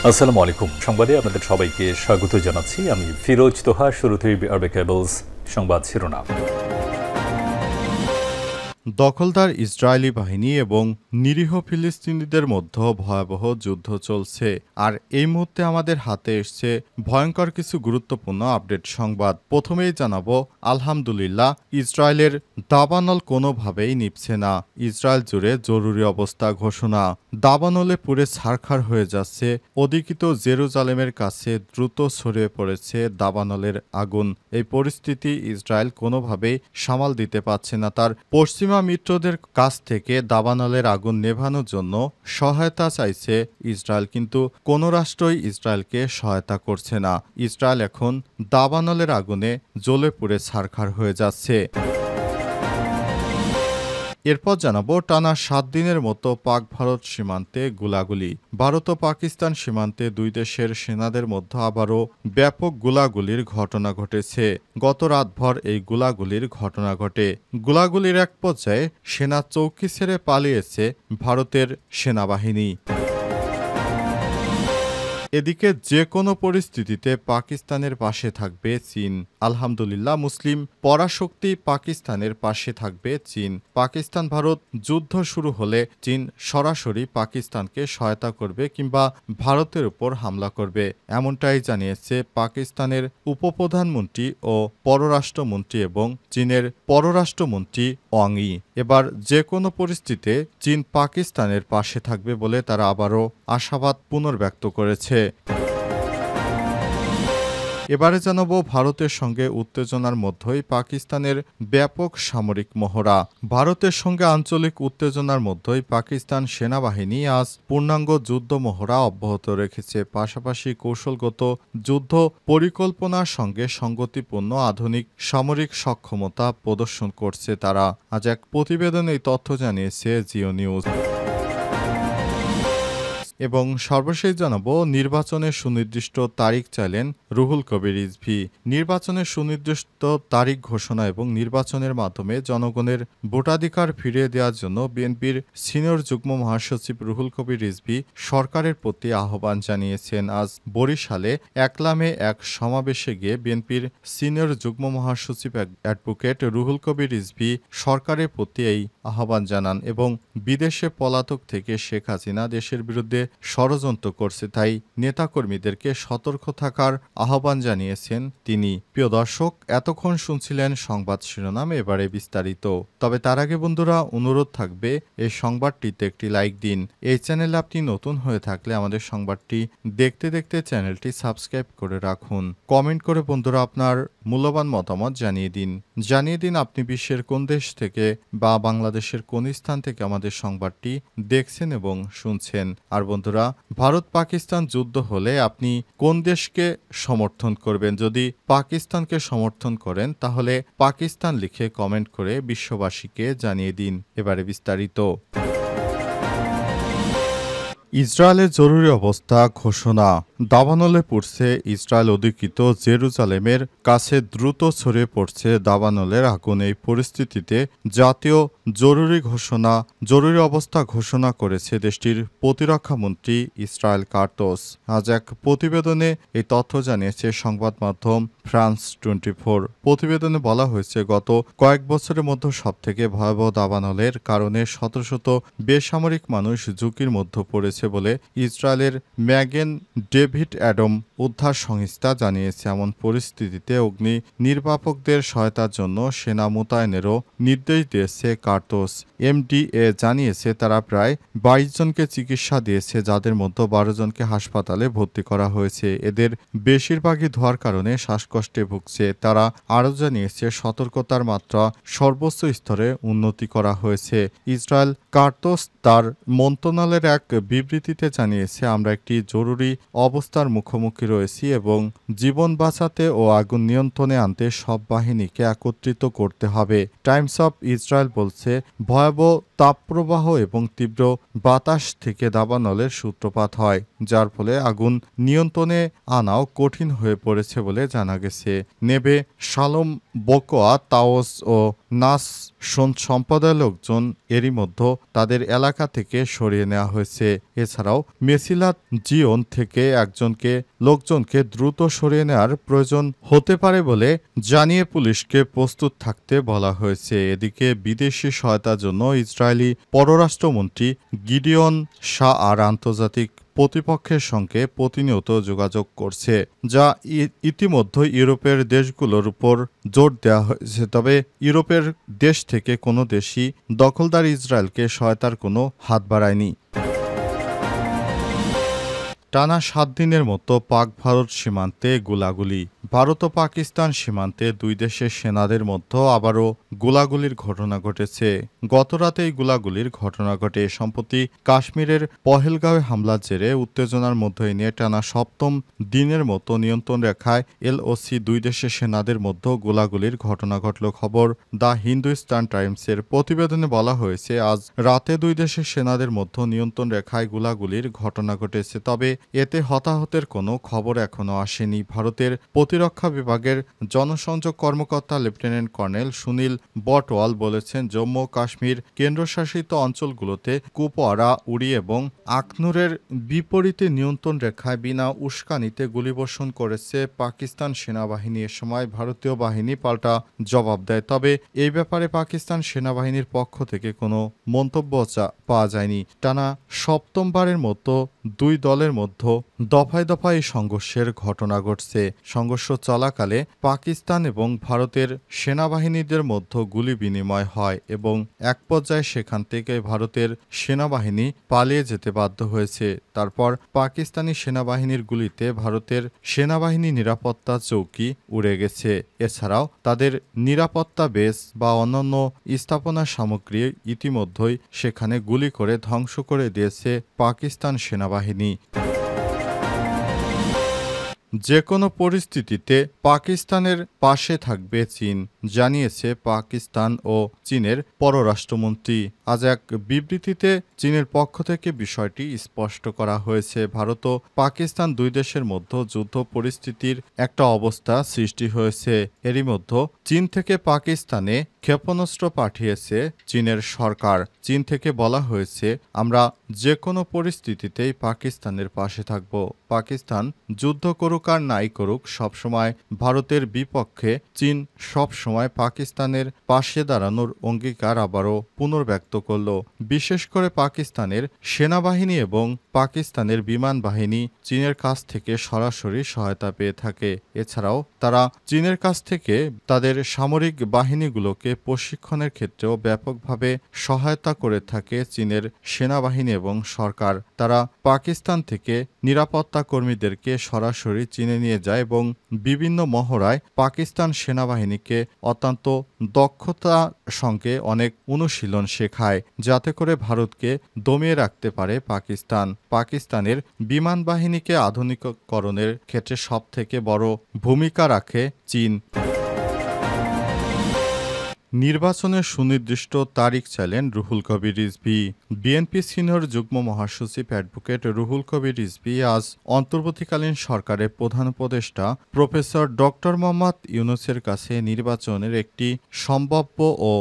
আসসালামু আলাইকুম। সংবাদে আপনাদের সবাইকে স্বাগত জানাচ্ছি। আমি ফিরোজ তোহা। শুরুতেই আরবে কেবলস সংবাদ শিরোনাম। দখলদার ইসরায়েলি বাহিনী এবং নিরীহ ফিলিস্তিনিদের মধ্যে ভয়াবহ যুদ্ধ চলছে। আর এই মুহূর্তে আমাদের হাতে এসছে ভয়ঙ্কর কিছু গুরুত্বপূর্ণ আপডেট সংবাদ। প্রথমেই জানাবো, আলহামদুলিল্লাহ, ইসরায়েলের দাবানল কোনোভাবেই নিভছে না। ইসরায়েল জুড়ে জরুরি অবস্থা ঘোষণা। দাবানলে পুড়ে ছারখার হয়ে যাচ্ছে। অধিকৃত জেরুজালেমের কাছে দ্রুত ছড়িয়ে পড়েছে দাবানলের আগুন। এই পরিস্থিতি ইসরায়েল কোনোভাবেই সামাল দিতে পারছে না। তার পশ্চিমা মিত্রদের কাছ থেকে দাবানলের আগুন নেভানোর জন্য সহায়তা চাইছে ইসরায়েল, কিন্তু কোনো রাষ্ট্রই ইসরায়েলকে সহায়তা করছে না। ইসরায়েল এখন দাবানলের আগুনে জ্বলে পুড়ে ছারখার হয়ে যাচ্ছে। এরপর জানাবো, টানা ৭ দিনের মতো পাক ভারত সীমান্তে গোলাগুলি। ভারত ও পাকিস্তান সীমান্তে দুই দেশের সেনাদের মধ্যে আবারও ব্যাপক গোলাগুলির ঘটনা ঘটেছে। গত রাতভর এই গোলাগুলির ঘটনা ঘটে। গোলাগুলির এক পর্যায়ে সেনা চৌকি ছেড়ে পালিয়েছে ভারতের সেনাবাহিনী। এদিকে যে কোনো পরিস্থিতিতে পাকিস্তানের পাশে থাকবে চীন। আলহামদুলিল্লাহ, মুসলিম পরাশক্তি পাকিস্তানের পাশে থাকবে চীন। পাকিস্তান ভারত যুদ্ধ শুরু হলে চীন সরাসরি পাকিস্তানকে সহায়তা করবে কিংবা ভারতের উপর হামলা করবে, এমনটাই জানিয়েছে পাকিস্তানের উপপ্রধানমন্ত্রী ও পররাষ্ট্রমন্ত্রী এবং চীনের পররাষ্ট্রমন্ত্রী ওয়াং ই। এবার যে কোনো পরিস্থিতিতে চীন পাকিস্তানের পাশে থাকবে বলে তারা আবারও আশাবাদ পুনর্ব্যক্ত করেছে। এবারে জানাবো, ভারতের সঙ্গে উত্তেজনার মধ্যেই পাকিস্তানের ব্যাপক সামরিক মহড়া। ভারতের সঙ্গে আঞ্চলিক উত্তেজনার মধ্যেই পাকিস্তান সেনাবাহিনী আজ পূর্ণাঙ্গ যুদ্ধ মহড়া অব্যাহত রেখেছে। পাশাপাশি কৌশলগত যুদ্ধ পরিকল্পনার সঙ্গে সঙ্গতিপূর্ণ আধুনিক সামরিক সক্ষমতা প্রদর্শন করছে তারা। আজ এক প্রতিবেদনে এই তথ্য জানিয়েছে জিও নিউজ। এবং সর্বশেষ জানাবো, নির্বাচনের সুনির্দিষ্ট তারিখ চাইলেন রুহুল কবির রিজভী। নির্বাচনের সুনির্দিষ্ট তারিখ ঘোষণা এবং নির্বাচনের মাধ্যমে জনগণের ভোটাধিকার ফিরিয়ে দেওয়ার জন্য বিএনপির সিনিয়র যুগ্ম মহাসচিব রুহুল কবির রিজভী সরকারের প্রতি আহ্বান জানিয়েছেন। আজ বরিশালে একলামে এক সমাবেশে গিয়ে বিএনপির সিনিয়র যুগ্ম মহাসচিব অ্যাডভোকেট রুহুল কবির রিজভী সরকারের প্রতি এই আহ্বান জানান এবং বিদেশে পলাতক থেকে শেখ হাসিনা দেশের বিরুদ্ধে ষড়যন্ত্র করছে, তাই নেতাকর্মীদেরকে সতর্ক থাকার আহ্বান জানিয়েছেন তিনি। প্রিয় দর্শক, এতক্ষণ শুনছিলেন সংবাদ শিরোনাম, এবারে বিস্তারিত। তবে তার আগে বন্ধুরা, অনুরোধ থাকবে এই সংবাদটিতে একটি লাইক দিন। এই চ্যানেলে আপনি নতুন হয়ে থাকলে আমাদের সংবাদটি দেখতে দেখতে চ্যানেলটি সাবস্ক্রাইব করে রাখুন। কমেন্ট করে বন্ধুরা আপনার মূল্যবান মতামত জানিয়ে দিন আপনি বিশ্বের কোন দেশ থেকে বা বাংলাদেশের কোন স্থান থেকে আমাদের সংবাদটি দেখছেন এবং শুনছেন। আর বন্ধুরা, ভারত পাকিস্তান যুদ্ধ হলে আপনি কোন দেশকে সমর্থন করবেন? যদি পাকিস্তানকে সমর্থন করেন তাহলে পাকিস্তান লিখে কমেন্ট করে বিশ্ববাসীকে জানিয়ে দিন। এবারে বিস্তারিত। ইসরায়েলের জরুরি অবস্থা ঘোষণা। দাবানলে পড়ছে ইসরায়েল অধিকৃত জেরুজালেমের কাছে দ্রুত ছড়িয়ে পড়ছে দাবানলের আগুন। এই পরিস্থিতিতে জাতীয় জরুরি অবস্থা ঘোষণা করেছে দেশটির প্রতিরক্ষা মন্ত্রী ইসরায়েল কার্টোস। আজ এক প্রতিবেদনে এই তথ্য জানিয়েছে সংবাদ মাধ্যম ফ্রান্স 24। প্রতিবেদনে বলা হয়েছে, গত কয়েক বছরের মধ্যে সবথেকে ভয়াবহ দাবানলের কারণে শত শত বেসামরিক মানুষ ঝুঁকির মধ্যে পড়েছে বলে ইসরায়েলের ম্যাগেন ডেভিড অ্যাডম উদ্ধার সংস্থা জানিয়েছে। এমন পরিস্থিতিতে অগ্নি নির্বাপকদের সহায়তার জন্য সেনা মোতায়েনেরও নির্দেশ দিয়েছে কার্টোস। এমডিএ জানিয়েছে তারা প্রায় 22 জনকে চিকিৎসা দিয়েছে, যাদের মধ্যে 12 জনকে হাসপাতালে ভর্তি করা হয়েছে। এদের বেশিরভাগই ধোঁয়ার কারণে শ্বাসকষ্টে ভুগছে। তারা আরও জানিয়েছে সতর্কতার মাত্রা সর্বোচ্চ স্তরে উন্নতি করা হয়েছে। ইসরায়েল কার্টোস তার মন্ত্রণালয়ের এক বিবৃতিতে জানিয়েছে, আমরা একটি জরুরি অবস্থার মুখোমুখি রয়েছি এবং জীবন বাঁচাতে ও আগুন নিয়ন্ত্রণে আনতে সব বাহিনীকে একত্রিত করতে হবে। টাইমস অফ ইসরায়েল বলছে, ভয়াবহ তাপপ্রবাহ এবং তীব্র বাতাস থেকে দাবানলের সূত্রপাত হয়, যার ফলে আগুন নিয়ন্ত্রণে আনাও কঠিন হয়ে পড়েছে বলে জানা গেছে। নেবে শালোম, বোকোয়া, তাওস ও নাস সম্প্রদায়ের লোকজন এরই মধ্যে তাদের এলাকা থেকে সরিয়ে নেওয়া হয়েছে। এছাড়াও মেসিলাত জিওন থেকে লোকজনকে দ্রুত সরিয়ে নেওয়ার প্রয়োজন হতে পারে বলে জানিয়ে পুলিশকে প্রস্তুত থাকতে বলা হয়েছে। এদিকে বিদেশি সহায়তার জন্য ইসরায়েলি পররাষ্ট্রমন্ত্রী গিডিয়ন শাআর আন্তর্জাতিক প্রতিপক্ষের সঙ্গে প্রতিনিয়ত যোগাযোগ করছে, যা ইতিমধ্যে ইউরোপের দেশগুলোর উপর জোর দেওয়া হয়েছে। তবে ইউরোপের দেশ থেকে কোনো দেশই দখলদার ইসরায়েলকে সহায়তার কোনো হাত বাড়ায়নি। টানা 7 দিনের মতো পাক ভারত সীমান্তে গোলাগুলি। ভারত ও পাকিস্তান সীমান্তে দুই দেশের সেনাদের মধ্যে আবারও গোলাগুলির ঘটনা ঘটেছে। গতরাতে এই গোলাগুলির ঘটনা ঘটে। সম্প্রতি কাশ্মীরের পহেলগাঁওয়ে হামলার জেরে উত্তেজনার মধ্যে নিয়ে টানা 7ম দিনের মতো নিয়ন্ত্রণ রেখায় এলওসি দুই দেশের সেনাদের মধ্যে গোলাগুলির ঘটনা ঘটল। খবর দ্য হিন্দুস্তান টাইমসের প্রতিবেদনে বলা হয়েছে, আজ রাতে দুই দেশের সেনাদের মধ্যে নিয়ন্ত্রণ রেখায় গোলাগুলির ঘটনা ঘটেছে। তবে এতে হতাহতের কোনো খবর এখনও আসেনি। ভারতের প্রতিরক্ষা বিভাগের জনসংযোগ কর্মকর্তা লেফটেন্যান্ট কর্নেল সুনীল বটওয়াল বলেছেন, জম্মু কাশ্মীর কেন্দ্রশাসিত অঞ্চলগুলোতে কুপওয়ারা, উড়ি এবং আখনুরের বিপরীতে নিয়ন্ত্রণ রেখায় বিনা উস্কানিতে গুলিবর্ষণ করেছে পাকিস্তান সেনাবাহিনী। এ সময় ভারতীয় বাহিনী পাল্টা জবাব দেয়। তবে এই ব্যাপারে পাকিস্তান সেনাবাহিনীর পক্ষ থেকে কোনো মন্তব্য পাওয়া যায়নি। টানা 7মবারের মতো দুই দলের মধ্যে দফায় দফায় সংঘর্ষের ঘটনা ঘটছে। সংঘর্ষ চলাকালে পাকিস্তান এবং ভারতের সেনাবাহিনীদের মধ্যে গুলি বিনিময় হয় এবং এক পর্যায়ে সেখান থেকে ভারতের সেনাবাহিনী পালিয়ে যেতে বাধ্য হয়েছে। তারপর পাকিস্তানি সেনাবাহিনীর গুলিতে ভারতের সেনাবাহিনী নিরাপত্তা চৌকি উড়ে গেছে। এছাড়াও তাদের নিরাপত্তা বেস বা অন্যান্য স্থাপনা সামগ্রী ইতিমধ্যেই সেখানে গুলি করে ধ্বংস করে দিয়েছে পাকিস্তান সেনাবাহিনী। যে কোনো পরিস্থিতিতে পাকিস্তানের পাশে থাকবে চীন, জানিয়েছে পাকিস্তান ও চীনের পররাষ্ট্রমন্ত্রী। আজ এক বিবৃতিতে চীনের পক্ষ থেকে বিষয়টি স্পষ্ট করা হয়েছে। ভারত ও পাকিস্তান দুই দেশের মধ্যে যুদ্ধ পরিস্থিতির একটা অবস্থা সৃষ্টি হয়েছে। এরই মধ্যে চীন থেকে পাকিস্তানে ক্ষেপণাস্ত্র পাঠিয়েছে চীনের সরকার। চীন থেকে বলা হয়েছে, আমরা যে কোনো পরিস্থিতিতেই পাকিস্তানের পাশে থাকব। পাকিস্তান যুদ্ধ করুক আর নাই করুক, সবসময় ভারতের বিপক্ষে চীন সবসময় পাকিস্তানের পাশে দাঁড়ানোর অঙ্গীকার আবারও পুনর্ব্যক্ত করল। বিশেষ করে পাকিস্তানের সেনাবাহিনী এবং পাকিস্তানের বিমান বাহিনী চীনের কাছ থেকে সরাসরি সহায়তা পেয়ে থাকে। এছাড়াও তারা চীনের কাছ থেকে তাদের সামরিক বাহিনীগুলোকে প্রশিক্ষণের ক্ষেত্রেও ব্যাপকভাবে সহায়তা করে থাকে চীনের সেনাবাহিনী এবং সরকার। তারা পাকিস্তান থেকে নিরাপত্তা কর্মীদেরকে সরাসরি চীনে নিয়ে যায় এবং বিভিন্ন মহড়ায় পাকিস্তান সেনাবাহিনীকে অত্যন্ত দক্ষতার সঙ্গে অনেক অনুশীলন শেখায়, যাতে করে ভারতকে দমিয়ে রাখতে পারে পাকিস্তান। পাকিস্তানের বিমান বাহিনীকে আধুনিকীকরণের ক্ষেত্রে সবথেকে বড় ভূমিকা রাখে চীন। নির্বাচনের সুনির্দিষ্ট তারিখ চাইলেন রুহুল কবির রিজভী। বিএনপি সিনিয়র যুগ্ম মহাসচিব অ্যাডভোকেট রুহুল কবির রিজভী আজ অন্তর্বর্তীকালীন সরকারের প্রধান উপদেষ্টা প্রফেসর ডক্টর মোহাম্মদ ইউনূসের কাছে নির্বাচনের একটি সম্ভাব্য ও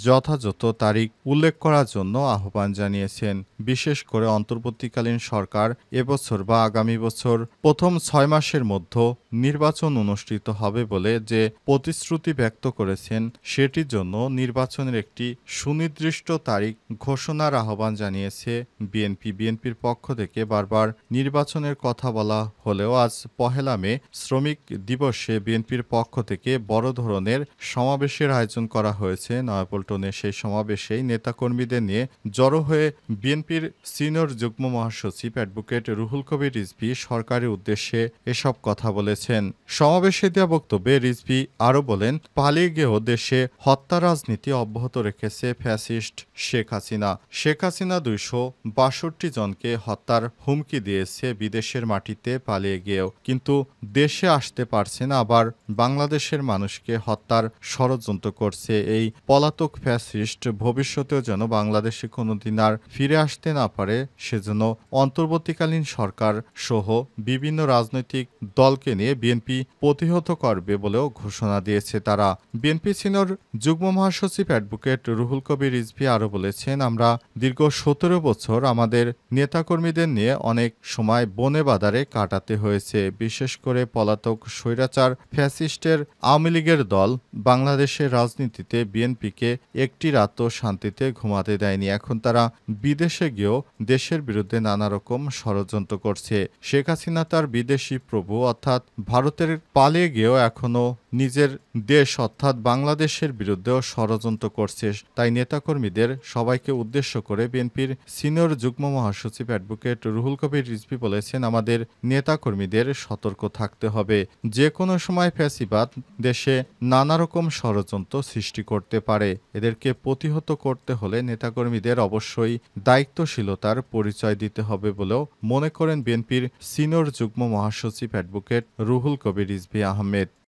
যথাযথ তারিখ উল্লেখ করার জন্য আহ্বান জানিয়েছেন। বিশেষ করে অন্তর্বর্তীকালীন সরকার এবছর বা আগামী বছর প্রথম 6 মাসের মধ্যে নির্বাচন অনুষ্ঠিত হবে বলে যে প্রতিশ্রুতি ব্যক্ত করেছেন, সেটির জন্য নির্বাচনের একটি সুনির্দিষ্ট তারিখ ঘোষণার আহ্বান জানিয়েছে বিএনপি। বিএনপির পক্ষ থেকে বারবার নির্বাচনের কথা বলা হলেও আজ পহেলা মে শ্রমিক দিবসে বিএনপির পক্ষ থেকে বড় ধরনের সমাবেশের আয়োজন করা হয়েছে নয়াপল্টনে। সেই সমাবেশেই নেতাকর্মীদের নিয়ে জড়ো হয়ে বিএনপির সিনিয়র যুগ্ম মহাসচিব অ্যাডভোকেট রুহুল কবির রিজভী সরকারের উদ্দেশ্যে এসব কথা বলেছেন। সমাবেশে দেওয়া বক্তব্যে রিজভী আরও বলেন, পালিয়ে গিয়েও দেশে হত্যা রাজনীতি অব্যাহত রেখেছে ফ্যাসিস্ট শেখ হাসিনা। শেখ হাসিনা 262 জনকে হত্যার হুমকি দিয়েছে বিদেশের মাটিতে পালিয়ে গিয়েও, কিন্তু দেশে আসতে পারছে না, আবার বাংলাদেশের মানুষকে হত্যার ষড়যন্ত্র করছে। এই পলাতক ফ্যাসিস্ট ভবিষ্যতেও যেন বাংলাদেশে কোনোদিন আর ফিরে আসতে আসতে না পারে সেজন্য অন্তর্বর্তীকালীন সরকার সহ বিভিন্ন রাজনৈতিক দলকে নিয়ে বিএনপি প্রতিহত করবে বলেও ঘোষণা দিয়েছে তারা। বিএনপি সিনিয়র যুগ্ম মহাসচিব অ্যাডভোকেট রুহুল কবির রিজভী আরও বলেছেন, আমরা দীর্ঘ ১৭ বছর আমাদের নেতাকর্মীদের নিয়ে অনেক সময় বনে বাদারে কাটাতে হয়েছে। বিশেষ করে পলাতক স্বৈরাচার ফ্যাসিস্টের আওয়ামী লীগের দল বাংলাদেশের রাজনীতিতে বিএনপিকে একটি রাতও শান্তিতে ঘুমাতে দেয়নি। এখন তারা বিদেশে গিয়েও দেশের বিরুদ্ধে নানা রকম ষড়যন্ত্র করছে। শেখ হাসিনা তার বিদেশি প্রভু অর্থাৎ ভারতের পালিয়ে গিয়েও এখনও নিজের দেশ অর্থাৎ বাংলাদেশের বিরুদ্ধেও ষড়যন্ত্র করছে। তাই নেতাকর্মীদের সবাইকে উদ্দেশ্য করে বিএনপির সিনিয়র যুগ্ম মহাসচিব অ্যাডভোকেট রুহুল কবির রিজভী বলেছেন, আমাদের নেতাকর্মীদের সতর্ক থাকতে হবে। যে কোনো সময় ফ্যাসিবাদ দেশে নানা রকম ষড়যন্ত্র সৃষ্টি করতে পারে। এদেরকে প্রতিহত করতে হলে নেতাকর্মীদের অবশ্যই দায়িত্বশীলতার পরিচয় দিতে হবে বলেও মনে করেন বিএনপির সিনিয়র যুগ্ম মহাসচিব অ্যাডভোকেট রুহুল কবির রিজভী আহমেদ।